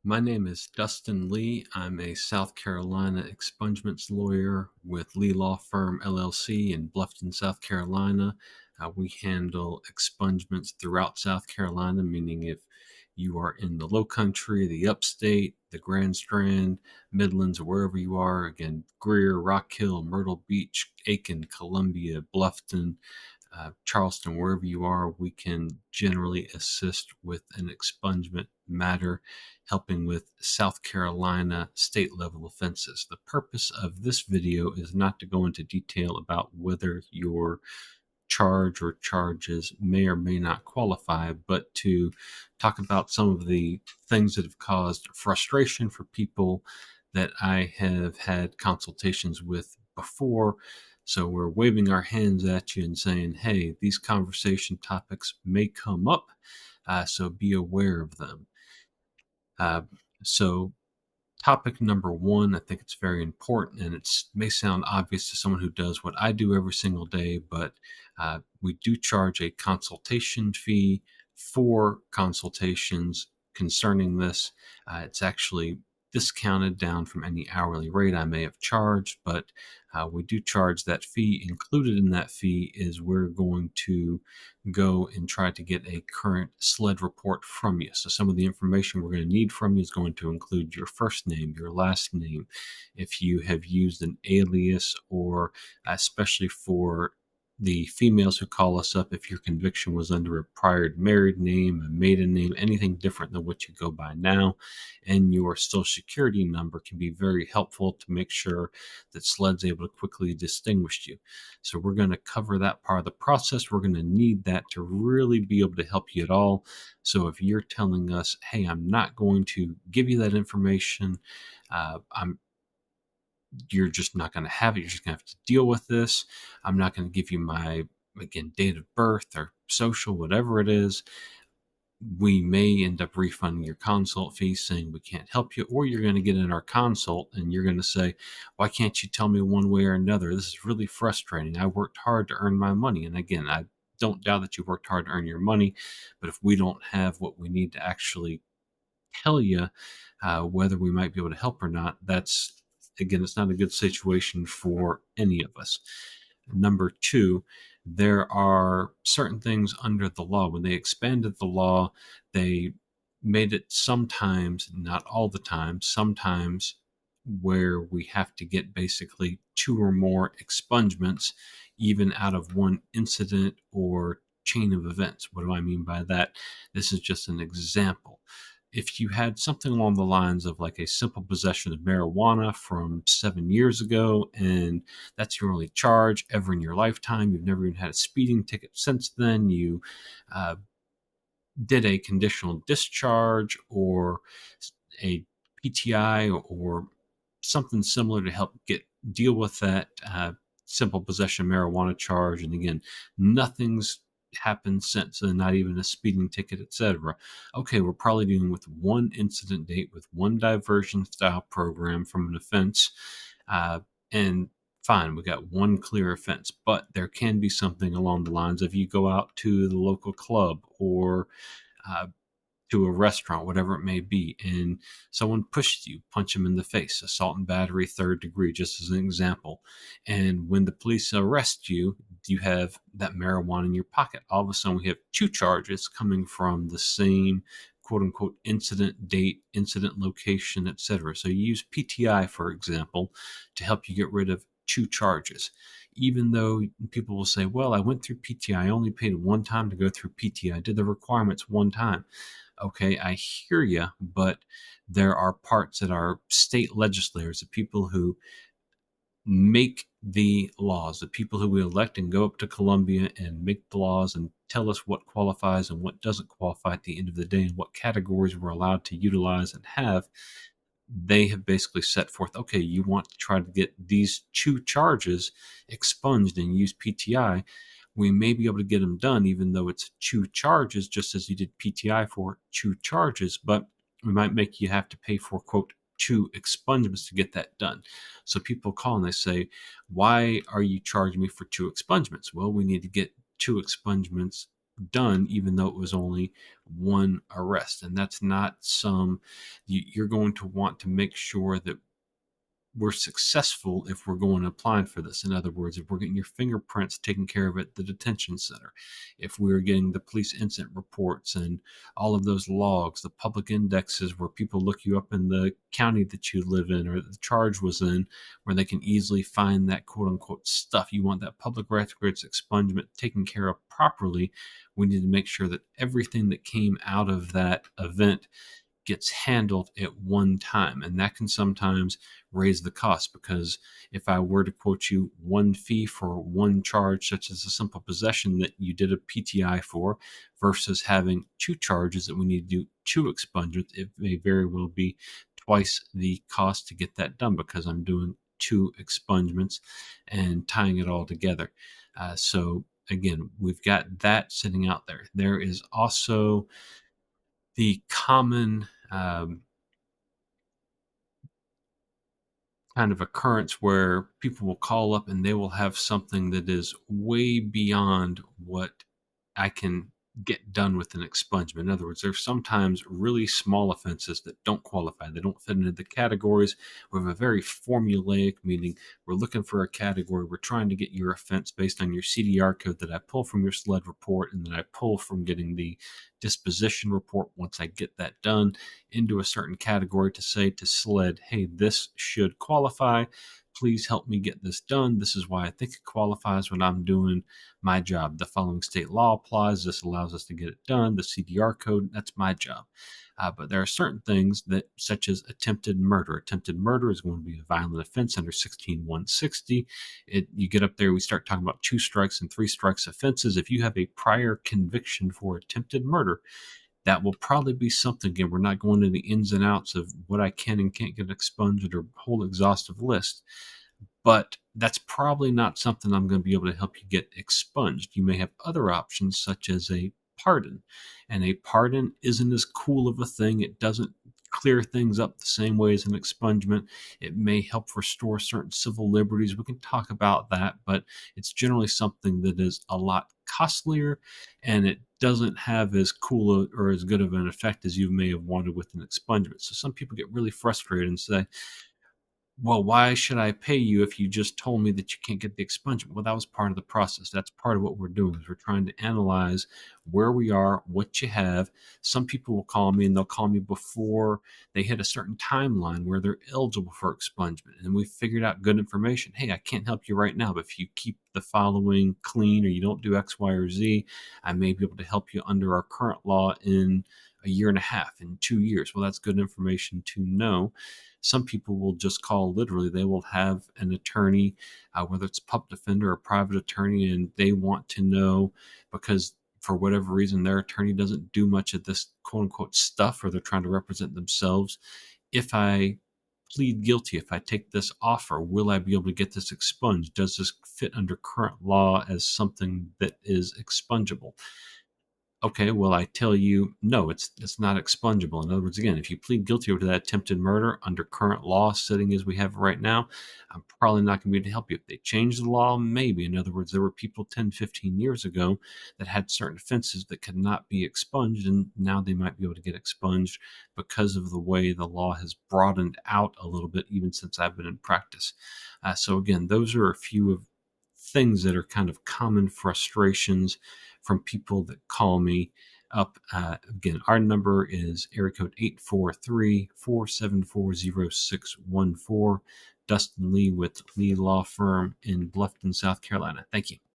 My name is Dustin Lee. I'm a South Carolina expungements lawyer with Lee Law Firm LLC in Bluffton, South Carolina. We handle expungements throughout South Carolina, meaning if you are in the Lowcountry, the Upstate, the Grand Strand, Midlands, or wherever you are, again, Greer, Rock Hill, Myrtle Beach, Aiken, Columbia, Bluffton, Charleston, wherever you are, we can generally assist with an expungement matter, helping with South Carolina state level offenses. The purpose of this video is not to go into detail about whether your charge or charges may or may not qualify, but to talk about some of the things that have caused frustration for people that I have had consultations with before. So we're waving our hands at you and saying, hey, these conversation topics may come up, so be aware of them. Uh, so topic number one, I think it's very important, and it may sound obvious to someone who does what I do every single day, but we do charge a consultation fee for consultations concerning this. It's actually discounted down from any hourly rate I may have charged, but we do charge that fee. Included in that fee is we're going to go and try to get a current SLED report from you. So some of the information we're going to need from you is going to include your first name, your last name, if you have used an alias, or especially for the females who call us up, if your conviction was under a prior married name, a maiden name, anything different than what you go by now, and your social security number can be very helpful to make sure that SLED's able to quickly distinguish you. So we're going to cover that part of the process. We're going to need that to really be able to help you at all. So if you're telling us, hey, I'm not going to give you that information, you're just not going to have it. You're just going to have to deal with this. I'm not going to give you my, again, date of birth or social, whatever it is. We may end up refunding your consult fee, saying we can't help you, or you're going to get in our consult and you're going to say, why can't you tell me one way or another? This is really frustrating. I worked hard to earn my money. And again, I don't doubt that you worked hard to earn your money, but if we don't have what we need to actually tell you whether we might be able to help or not, that's, again, it's not a good situation for any of us. Number two, there are certain things under the law. When they expanded the law, they made it sometimes, not all the time, sometimes where we have to get basically two or more expungements, even out of one incident or chain of events. What do I mean by that? This is just an example. If you had something along the lines of like a simple possession of marijuana from 7 years ago, and that's your only charge ever in your lifetime, you've never even had a speeding ticket since then, you did a conditional discharge or a PTI or something similar to help deal with that simple possession of marijuana charge, and again, nothing's happened since, and not even a speeding ticket, etc. Okay, we're probably dealing with one incident date with one diversion style program from an offense, and fine, we got one clear offense. But there can be something along the lines of you go out to the local club or uh, to a restaurant, whatever it may be, and someone pushes you, punch them in the face, assault and battery, third degree, just as an example. And when the police arrest you, you have that marijuana in your pocket. All of a sudden, we have two charges coming from the same quote unquote incident date, incident location, etc. So you use PTI, for example, to help you get rid of two charges. Even though people will say, well, I went through PTI, I only paid one time to go through PTI, I did the requirements one time. Okay, I hear you, but there are parts that are state legislators, the people who make the laws, the people who we elect and go up to Columbia and make the laws and tell us what qualifies and what doesn't qualify at the end of the day and what categories we're allowed to utilize and have. They have basically set forth, okay, you want to try to get these two charges expunged and use PTI. We may be able to get them done, even though it's two charges, just as you did PTI for two charges, but we might make you have to pay for, quote, two expungements to get that done. So people call and they say, why are you charging me for two expungements? Well, we need to get two expungements done, even though it was only one arrest. And that's not you're going to want to make sure that we're successful if we're going to apply for this. In other words, if we're getting your fingerprints taken care of at the detention center, if we're getting the police incident reports and all of those logs, the public indexes where people look you up in the county that you live in or the charge was in, where they can easily find that quote unquote stuff. You want that public records expungement taken care of properly. We need to make sure that everything that came out of that event gets handled at one time. And that can sometimes raise the cost, because if I were to quote you one fee for one charge, such as a simple possession that you did a PTI for, versus having two charges that we need to do two expungements, it may very well be twice the cost to get that done, because I'm doing two expungements and tying it all together. So again, we've got that sitting out there. There is also the common kind of occurrence where people will call up and they will have something that is way beyond what I can get done with an expungement. In other words, there's sometimes really small offenses that don't qualify. They don't fit into the categories. We have a very formulaic, meaning we're looking for a category. We're trying to get your offense based on your CDR code that I pull from your SLED report and that I pull from getting the disposition report. Once I get that done into a certain category, to say to SLED, hey, this should qualify. Please help me get this done. This is why I think it qualifies when I'm doing my job. The following state law applies. This allows us to get it done. The CDR code, that's my job. But there are certain things that, such as attempted murder. Attempted murder is going to be a violent offense under 16160. You get up there, we start talking about 2 strikes and 3 strikes offenses. If you have a prior conviction for attempted murder, that will probably be something. Again, we're not going into the ins and outs of what I can and can't get expunged or whole exhaustive list, but that's probably not something I'm going to be able to help you get expunged. You may have other options, such as a pardon, and a pardon isn't as cool of a thing. It doesn't clear things up the same way as an expungement. It may help restore certain civil liberties. We can talk about that, but it's generally something that is a lot costlier, and it doesn't have as cool or as good of an effect as you may have wanted with an expungement. So some people get really frustrated and say, well, why should I pay you if you just told me that you can't get the expungement? Well, that was part of the process. That's part of what we're doing, is we're trying to analyze where we are, what you have. Some people will call me and they'll call me before they hit a certain timeline where they're eligible for expungement. And we figured out good information. Hey, I can't help you right now, but if you keep the following clean or you don't do X, Y, or Z, I may be able to help you under our current law in a year and a half, in 2 years. Well, that's good information to know. Some people will just call, literally, they will have an attorney, whether it's a public defender or a private attorney, and they want to know, because for whatever reason their attorney doesn't do much of this quote unquote stuff, or they're trying to represent themselves. If I plead guilty, if I take this offer, will I be able to get this expunged? Does this fit under current law as something that is expungible? Okay, well, I tell you, no, it's not expungible. In other words, again, if you plead guilty to that attempted murder under current law sitting as we have right now, I'm probably not going to be able to help you. If they change the law, maybe. In other words, there were people 10, 15 years ago that had certain offenses that could not be expunged, and now they might be able to get expunged because of the way the law has broadened out a little bit, even since I've been in practice. So again, those are a few of things that are kind of common frustrations from people that call me up. Again, our number is area code 843-474-0614. Dustin Lee with Lee Law Firm in Bluffton, South Carolina. Thank you.